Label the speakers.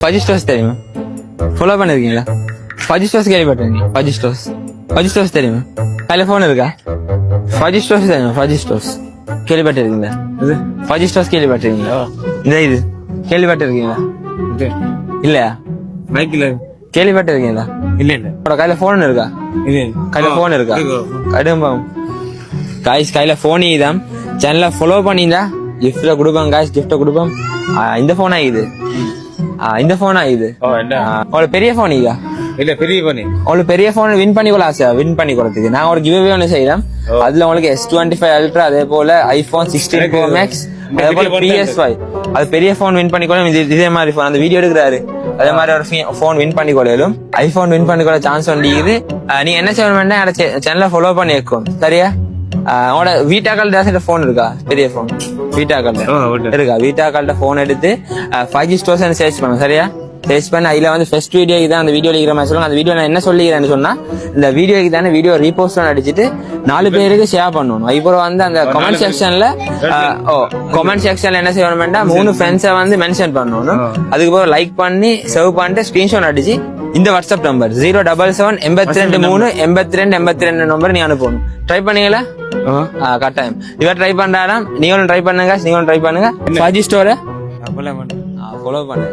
Speaker 1: ஃபஜி stores தெரியுமா? Follow பண்ணிருக்கீங்களா? ஃபஜி stores கேள்விப்பட்டிருக்கீங்க? ஃபஜி stores தெரியுமா? கையில போன் இருக்கா? ஃபஜி ஸ்டோர்ஸ் தெரியுமா? ஃபஜி ஸ்டோர்ஸ் கேள்விப்பட்டிருக்கீங்களா? இது ஃபஜி ஸ்டோர்ஸ் கேள்விப்பட்டிருக்கீங்களா? இந்த இது கேள்விப்பட்டிருக்கீங்களா? இல்லையா?
Speaker 2: பைக்ல
Speaker 1: கேள்விப்பட்டிருக்கீங்களா?
Speaker 2: இல்ல இல்ல.
Speaker 1: உங்களோட கையில போன் இருக்கா? கையில போன் இருக்கா? கடும்பம் காய்ஸ் கையில போன் தான் சேனலை ஃபாலோ பண்ணியிருந்தா கிஃப்ட கொடுப்பாங்க காய்ஸ், கிஃப்ட கொடுப்போம். இந்த போன் ஆகுது, இந்த போன் ஆகுது. உங்களுக்கு பெரிய போன் இதா?
Speaker 2: இல்ல பெரிய போன்.
Speaker 1: உங்களுக்கு பெரிய போன் வின் பண்ணிக்கொள்ள ஆசை, வின் பண்ணி கொடுத்துக்கு நான் ஒரு கிவ்அவே ஒன்று செய்யறேன். அதுல உங்களுக்கு S25 Ultra, அதே போல iPhone 16 Pro Max, அதே போல PS5. அது பெரிய போன் வின் பண்ணிக்கொள்ளும். இதே மாதிரி போன் அந்த வீடியோ எடுக்கிறாரு அதே மாதிரி ஒரு போன் வின் பண்ணிக்கொள்ளும். ஐபோன் வின் பண்ணிக்கொள்ள சான்ஸ் வந்துக்குது. நீங்க என்ன செய்யணும்னா சேனலை ஃபாலோ பண்ணி வைக்கும். சரியா? உங்களோட வீட்டாக்கள்கிட்ட போன் இருக்கா? பெரிய போன் வீட்டாக்கள்கிட்ட இருக்கா? வீட்டாக்கள்கிட்ட போன் எடுத்து 5G ஸ்டோர்ஸ் சர்ச் பண்ணுங்க. சரியா? சர்ச் பண்ண அதுல வந்து ஃபர்ஸ்ட் வீடியோ தான் அந்த வீடியோ இருக்கிற மாதிரி சொல்லுங்க. அந்த வீடியோ நான் என்ன சொல்லிக்கிறேன்னு சொன்னா, இந்த வீடியோக்கு தானே வீடியோ ரீபோஸ்ட் அடிச்சுட்டு 4 பேருக்கு ஷேர் பண்ணணும். இப்போ வந்து அந்த கமெண்ட் செக்ஷன்ல என்ன செய்யணும்னா 3 ஃப்ரெண்ட்ஸை வந்து மென்ஷன் பண்ணணும். அதுக்கப்புறம் லைக் பண்ணி சேவ் பண்ணிட்டு ஸ்கிரீன்ஷாட் அடிச்சு இந்த வாட்ஸ்அப் நம்பர் 077-82-3-82-82 நம்பர் நீ அனுப்பணும். ட்ரை பண்ணீங்களா? கட்டாயம் இவர் ட்ரை பண்றாராம். நீங்களும் ட்ரை பண்ணுங்க. 5G ஸ்டோரை ஃபாலோ பண்ணுங்க.